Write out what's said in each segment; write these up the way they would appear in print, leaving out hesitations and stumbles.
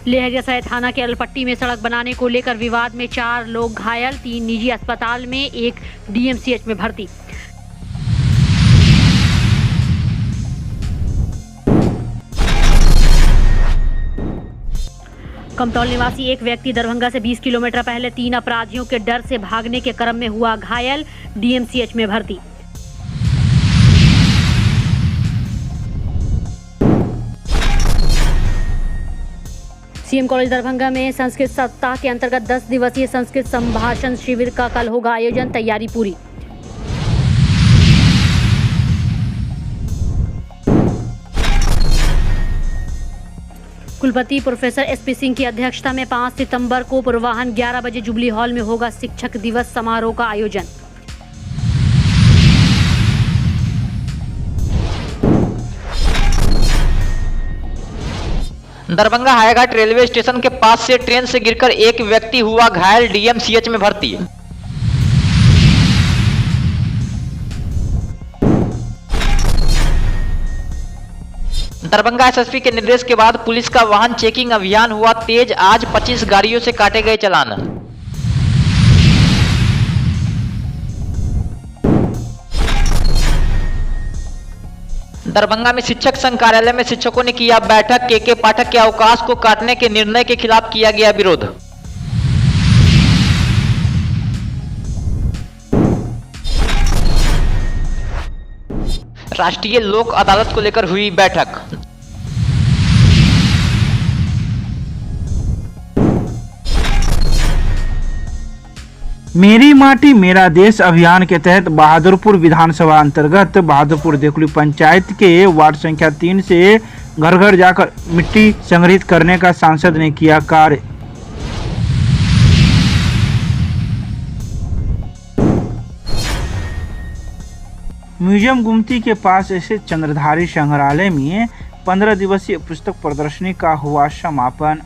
लहरियासराय थाना के अलपट्टी में सड़क बनाने को लेकर विवाद में 4 लोग घायल, 3 निजी अस्पताल में, एक डीएमसीएच में भर्ती। कमतौल निवासी एक व्यक्ति दरभंगा से 20 किलोमीटर पहले 3 अपराधियों के डर से भागने के क्रम में हुआ घायल, डीएमसीएच में भर्ती। सीएम कॉलेज दरभंगा में संस्कृत सप्ताह के अंतर्गत 10 दिवसीय संस्कृत संभाषण शिविर का कल होगा आयोजन, तैयारी पूरी। कुलपति प्रोफेसर एसपी सिंह की अध्यक्षता में 5 सितंबर को पूर्वाह्न 11 बजे जुबली हॉल में होगा शिक्षक दिवस समारोह का आयोजन। दरभंगा हायाघाट रेलवे स्टेशन के पास से ट्रेन से गिरकर एक व्यक्ति हुआ घायल, डीएमसीएच में भर्ती। दरभंगा एसएसपी के निर्देश के बाद पुलिस का वाहन चेकिंग अभियान हुआ तेज। आज 25 गाड़ियों से काटे गए चालान। दरभंगा में शिक्षक संघ कार्यालय में शिक्षकों ने किया बैठक। के पाठक के अवकाश को काटने के निर्णय के खिलाफ किया गया विरोध। राष्ट्रीय लोक अदालत को लेकर हुई बैठक। मेरी माटी मेरा देश अभियान के तहत बहादुरपुर विधानसभा अंतर्गत बहादुरपुर देकुली पंचायत के वार्ड संख्या 3 से घर घर जाकर मिट्टी संग्रहित करने का सांसद ने किया कार्य। म्यूजियम गुमती के पास स्थित चंद्रधारी संग्रहालय में 15 दिवसीय पुस्तक प्रदर्शनी का हुआ समापन।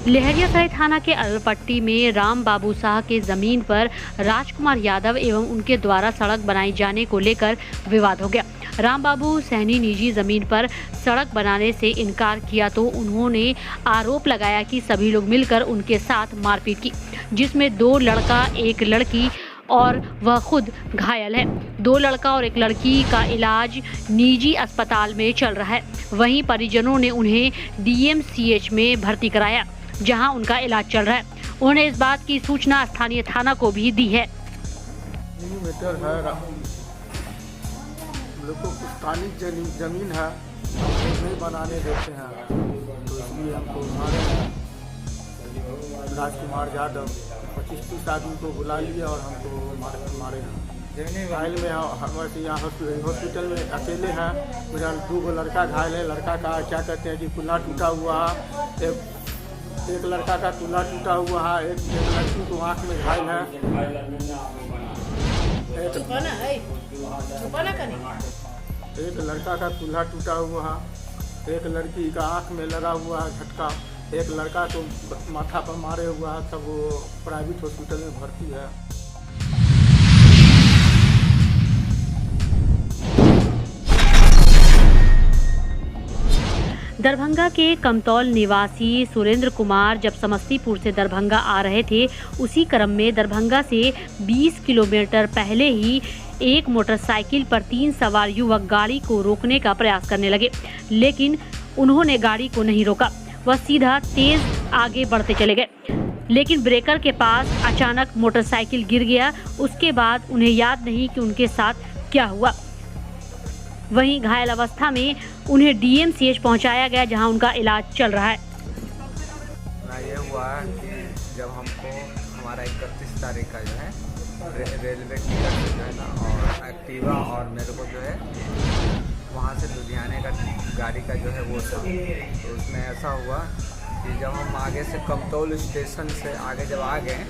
लहरियासराय थाना के अलपट्टी में राम बाबू शाह के जमीन पर राजकुमार यादव एवं उनके द्वारा सड़क बनाई जाने को लेकर विवाद हो गया। राम बाबू सहनी निजी जमीन पर सड़क बनाने से इनकार किया तो उन्होंने आरोप लगाया कि सभी लोग मिलकर उनके साथ मारपीट की, जिसमें 2 लड़का एक लड़की और वह खुद घायल है। 2 लड़का और एक लड़की का इलाज निजी अस्पताल में चल रहा है। वहीं परिजनों ने उन्हें डीएमसीएच में भर्ती कराया, जहां उनका इलाज चल रहा है। उन्होंने इस बात की सूचना स्थानीय थाना को भी दी है। लोग को पुश्तैनी जमीन है, नहीं बनाने देते हैं, तो इसलिए हमको मारे हैं। राजकुमार यादव 25-30 आदमी को बुला लिए और हमको मारे हैं। घायल में हमारे यहाँ हॉस्पिटल में अकेले हैं। मेरा 2 लड़का घायल है। लड़का का क्या कहते हैं कि कुल्ला टूटा हुआ है, एक लड़का का कुल्ला टूटा हुआ है, एक लड़की को आँख में घायल है। एक लड़का का कुल्हा टूटा हुआ है, एक लड़की का आँख में लगा हुआ है झटका, एक लड़का को माथा पर मारे हुआ है। सब वो प्राइवेट हॉस्पिटल में भर्ती है। दरभंगा के कमतौल निवासी सुरेंद्र कुमार जब समस्तीपुर से दरभंगा आ रहे थे, उसी क्रम में दरभंगा से 20 किलोमीटर पहले ही एक मोटरसाइकिल पर 3 सवार युवक गाड़ी को रोकने का प्रयास करने लगे, लेकिन उन्होंने गाड़ी को नहीं रोका। वह सीधा तेज आगे बढ़ते चले गए, लेकिन ब्रेकर के पास अचानक मोटरसाइकिल गिर गया। उसके बाद उन्हें याद नहीं कि उनके साथ क्या हुआ। वहीं घायल अवस्था में उन्हें डीएमसीएच पहुंचाया गया, जहां उनका इलाज चल रहा है। ये हुआ कि जब हमको हमारा 31 तारीख का जो है रेलवे टिकट जो है ना और एक्टिवा और मेरे को जो है वहाँ से लुधियाने का गाड़ी का जो है वो था, तो उसमें ऐसा हुआ कि जब हम आगे से कमतौल स्टेशन से आगे जब आ गए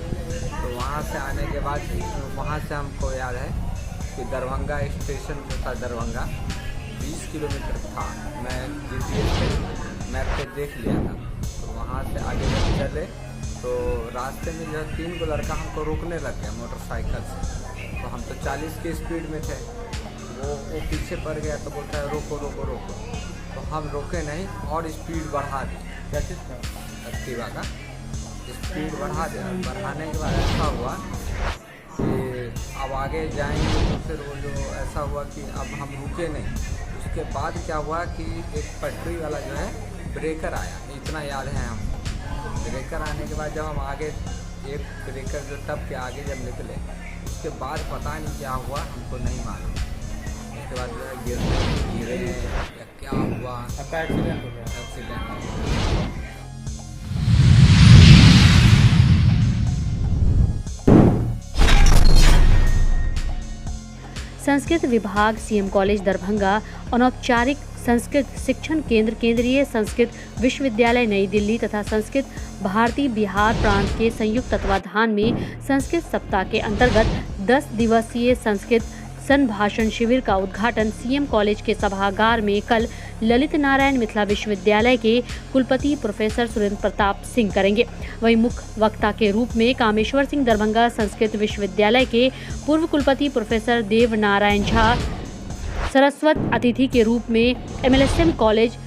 तो वहाँ से आने के बाद वहाँ से हमको याद है कि दरभंगा स्टेशन जो था दरभंगा 20 किलोमीटर था। मैं जीपीएस मैप पे देख लिया था। तो वहाँ से आगे जब चले तो रास्ते में जो 3 गो लड़का हमको रोकने लग गया मोटरसाइकिल से। तो हम तो 40 की स्पीड में थे, वो पीछे पड़ गया तो बोलता है रोको रोको रोको, तो हम रोके नहीं और स्पीड बढ़ा दी। क्या चीज़ का? एक्टिवा का स्पीड बढ़ा दिया। बढ़ाने के बाद ऐसा हुआ कि अब आगे जाएंगे तो फिर वो जो ऐसा हुआ कि अब हम रुके नहीं। उसके बाद क्या हुआ कि एक पटरी वाला जो है ब्रेकर आया, इतना याद है हम। ब्रेकर आने के बाद जब हम आगे एक ब्रेकर जो टप के आगे जब निकले, उसके बाद पता नहीं क्या हुआ, हमको नहीं मालूम। उसके बाद जो है गिरे या क्या हुआ, आपका एक्सीडेंट हो गया? एक्सीडेंट। संस्कृत विभाग सीएम कॉलेज दरभंगा, अनौपचारिक संस्कृत शिक्षण केंद्र, केंद्रीय संस्कृत विश्वविद्यालय नई दिल्ली तथा संस्कृत भारती बिहार प्रांत के संयुक्त तत्वाधान में संस्कृत सप्ताह के अंतर्गत 10 दिवसीय संस्कृत संभाषण शिविर का उद्घाटन सीएम कॉलेज के सभागार में कल ललित नारायण मिथिला विश्वविद्यालय के कुलपति प्रोफेसर सुरेंद्र प्रताप सिंह करेंगे। वहीं मुख्य वक्ता के रूप में कामेश्वर सिंह दरभंगा संस्कृत विश्वविद्यालय के पूर्व कुलपति प्रोफेसर देव नारायण झा, सरस्वत अतिथि के रूप में MLSM कॉलेज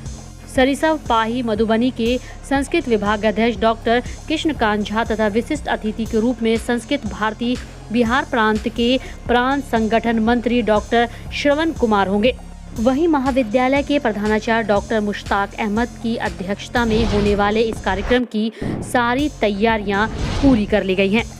सरिसा पाही मधुबनी के संस्कृत विभाग अध्यक्ष डॉक्टर कृष्णकांत झा तथा विशिष्ट अतिथि के रूप में संस्कृत भारती बिहार प्रांत के प्रांत संगठन मंत्री डॉक्टर श्रवण कुमार होंगे। वहीं महाविद्यालय के प्रधानाचार्य डॉक्टर मुश्ताक अहमद की अध्यक्षता में होने वाले इस कार्यक्रम की सारी तैयारियां पूरी कर ली गई हैं।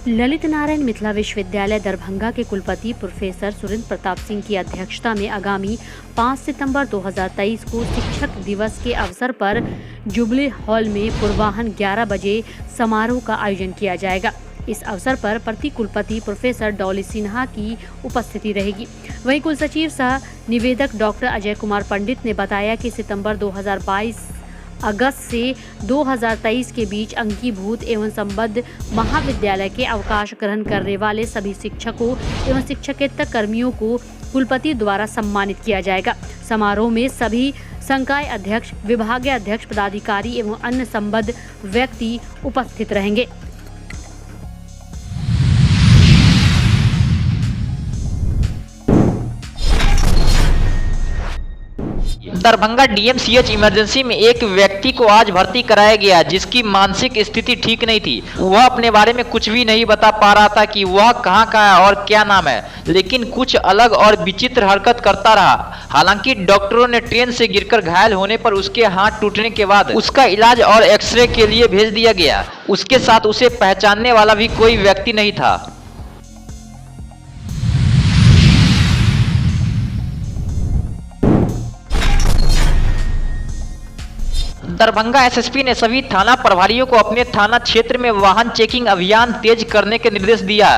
ललित नारायण मिथिला विश्वविद्यालय दरभंगा के कुलपति प्रोफेसर सुरेंद्र प्रताप सिंह की अध्यक्षता में आगामी 5 सितंबर 2023 को शिक्षक दिवस के अवसर पर जुबली हॉल में पूर्वाह्न 11 बजे समारोह का आयोजन किया जाएगा। इस अवसर पर प्रति कुलपति प्रोफेसर डॉली सिन्हा की उपस्थिति रहेगी। वहीं कुलसचिव सह निवेदक डॉक्टर अजय कुमार पंडित ने बताया कि सितंबर 2022 अगस्त से 2023 के बीच अंगीभूत एवं संबद्ध महाविद्यालय के अवकाश ग्रहण करने वाले सभी शिक्षकों एवं शिक्षकेतर कर्मियों को कुलपति द्वारा सम्मानित किया जाएगा। समारोह में सभी संकाय अध्यक्ष, विभागीय अध्यक्ष, पदाधिकारी एवं अन्य संबद्ध व्यक्ति उपस्थित रहेंगे। दरभंगा DMCH इमरजेंसी में एक व्यक्ति को आज भर्ती कराया गया, जिसकी मानसिक स्थिति ठीक नहीं थी। वह अपने बारे में कुछ भी नहीं बता पा रहा था कि वह कहाँ का है और क्या नाम है, लेकिन कुछ अलग और विचित्र हरकत करता रहा। हालांकि डॉक्टरों ने ट्रेन से गिरकर घायल होने पर उसके हाथ टूटने के बाद उसका इलाज और एक्सरे के लिए भेज दिया गया। उसके साथ उसे पहचानने वाला भी कोई व्यक्ति नहीं था। दरभंगा SSP ने सभी थाना प्रभारियों को अपने थाना क्षेत्र में वाहन चेकिंग अभियान तेज करने के निर्देश दिया।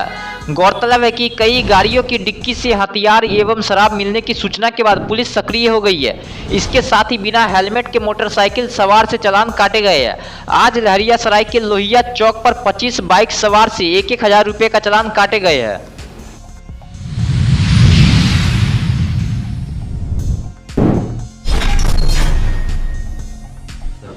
गौरतलब है कि कई गाड़ियों की डिक्की से हथियार एवं शराब मिलने की सूचना के बाद पुलिस सक्रिय हो गई है। इसके साथ ही बिना हेलमेट के मोटरसाइकिल सवार से चालान काटे गए हैं। आज लहरियासराय के लोहिया चौक पर 25 बाइक सवार से 1-1 रुपये का चालान काटे गए हैं।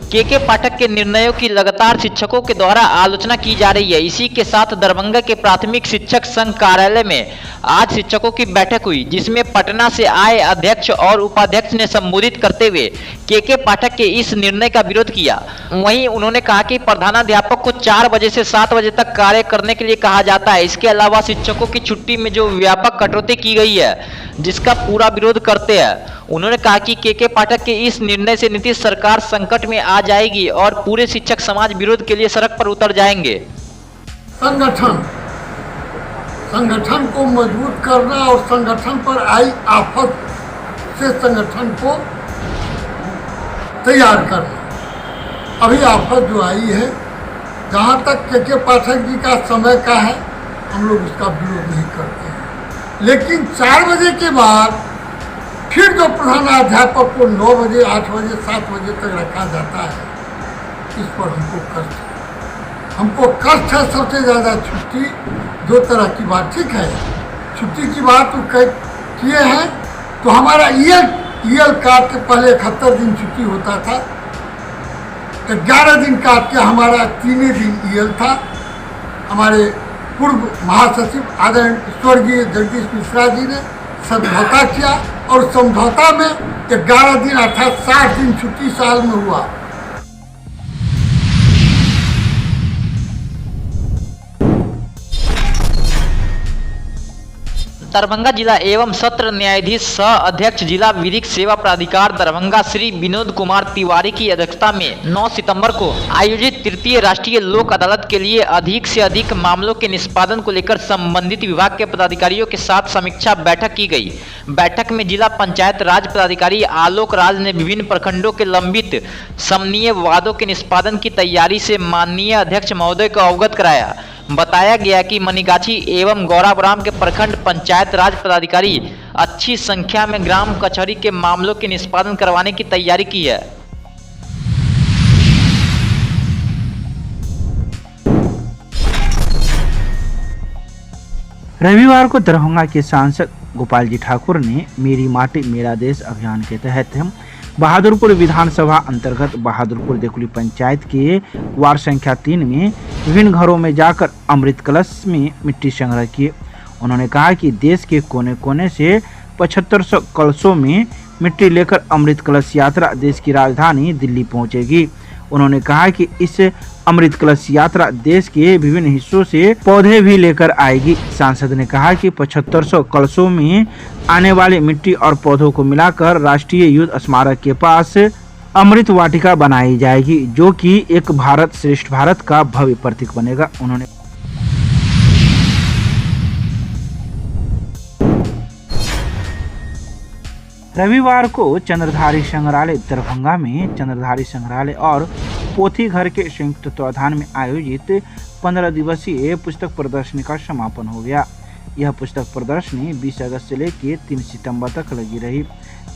KK पाठक के निर्णयों की लगातार शिक्षकों के द्वारा आलोचना की जा रही है। इसी के साथ दरभंगा के प्राथमिक शिक्षक संघ कार्यालय में आज शिक्षकों की बैठक हुई, जिसमें पटना से आए अध्यक्ष और उपाध्यक्ष ने संबोधित करते हुए KK पाठक के इस निर्णय का विरोध किया। वहीं उन्होंने कहा कि प्रधानाध्यापक को 4 बजे से 7 बजे तक कार्य करने के लिए कहा जाता है। इसके अलावा शिक्षकों की छुट्टी में जो व्यापक कटौती की गई है, जिसका पूरा विरोध करते हैं। उन्होंने कहा कि KK पाठक के इस निर्णय से नीतीश सरकार संकट में आ जाएगी और पूरे शिक्षक समाज विरोध के लिए सड़क पर उतर जाएंगे। संगठन को मजबूत करना और संगठन पर आई आफत से संगठन को तैयार करना। अभी आफत जो आई है, जहाँ तक KK पाठक जी का समय का है, हम लोग उसका विरोध नहीं करते हैं। लेकिन 4 बजे के बाद फिर जो प्रधानाध्यापक को 9 बजे, 8 बजे, 7 बजे तक रखा जाता है, इस पर हमको कष्ट है। हमको कष्ट है सबसे ज़्यादा छुट्टी 2 तरह की बात। ठीक है, छुट्टी की बात तो किए हैं, तो हमारा EL कार्ड के पहले 71 दिन छुट्टी होता था, 11 दिन काट के हमारा 3 दिन ईएल था। हमारे पूर्व महासचिव आदरणीय स्वर्गीय जगदीश मिश्रा जी ने समझौता किया और समझौता में 11 दिन अर्थात 60 दिन छुट्टी साल में हुआ। दरभंगा जिला एवं सत्र न्यायाधीश सह अध्यक्ष जिला विधिक सेवा प्राधिकार दरभंगा श्री विनोद कुमार तिवारी की अध्यक्षता में 9 सितंबर को आयोजित तृतीय राष्ट्रीय लोक अदालत के लिए अधिक से अधिक मामलों के निष्पादन को लेकर संबंधित विभाग के पदाधिकारियों के साथ समीक्षा बैठक की गई। बैठक में जिला पंचायत राज पदाधिकारी आलोक राज ने विभिन्न प्रखंडों के लंबित समन्वय वादों के निष्पादन की तैयारी से माननीय अध्यक्ष महोदय को अवगत कराया। बताया गया कि मनीगाछी एवं गौराबराम के प्रखंड पंचायत राज पदाधिकारी अच्छी संख्या में ग्राम कचहरी के मामलों के निष्पादन करवाने की तैयारी की है। रविवार को दरभंगा के सांसद गोपाल जी ठाकुर ने मेरी माटी मेरा देश अभियान के तहत बहादुरपुर विधानसभा अंतर्गत बहादुरपुर देकुली पंचायत के वार्ड संख्या 3 में विभिन्न घरों में जाकर अमृत कलश में मिट्टी संग्रह किए। उन्होंने कहा कि देश के कोने कोने से 7500 कलशों में मिट्टी लेकर अमृत कलश यात्रा देश की राजधानी दिल्ली पहुंचेगी। उन्होंने कहा कि इस अमृत कलश यात्रा देश के विभिन्न हिस्सों से पौधे भी लेकर आएगी। सांसद ने कहा कि 7500 कलशों में आने वाली मिट्टी और पौधों को मिलाकर राष्ट्रीय युद्ध स्मारक के पास अमृत वाटिका बनाई जाएगी, जो कि एक भारत श्रेष्ठ भारत का भव्य प्रतीक बनेगा। उन्होंने रविवार को चंद्रधारी संग्रहालय दरभंगा में चंद्रधारी संग्रहालय और पोथी घर के संयुक्त तत्वाधान में आयोजित 15 दिवसीय पुस्तक प्रदर्शनी का समापन हो गया। यह पुस्तक प्रदर्शनी 20 अगस्त से लेकर 3 सितंबर तक लगी रही।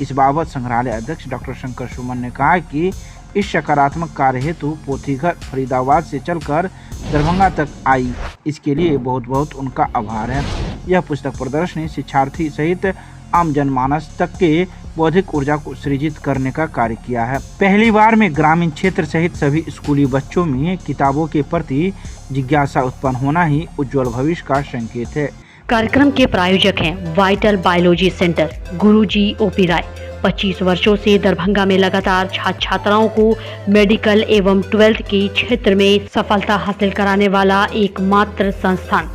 इस बाबत संग्रहालय अध्यक्ष डॉक्टर शंकर सुमन ने कहा कि इस सकारात्मक कार्य हेतु पोथी घर फरीदाबाद से चलकर दरभंगा तक आई, इसके लिए बहुत बहुत उनका आभार है। यह पुस्तक प्रदर्शनी शिक्षार्थी सहित आम जनमानस तक के बौद्धिक ऊर्जा को सृजित करने का कार्य किया है। पहली बार में ग्रामीण क्षेत्र सहित सभी स्कूली बच्चों में किताबों के प्रति जिज्ञासा उत्पन्न होना ही उज्जवल भविष्य का संकेत है। कार्यक्रम के प्रायोजक हैं वाइटल बायोलॉजी सेंटर, गुरुजी ओपी राय। 25 वर्षों से दरभंगा में लगातार छात्र छात्राओं को मेडिकल एवं 12th के क्षेत्र में सफलता हासिल कराने वाला एकमात्र संस्थान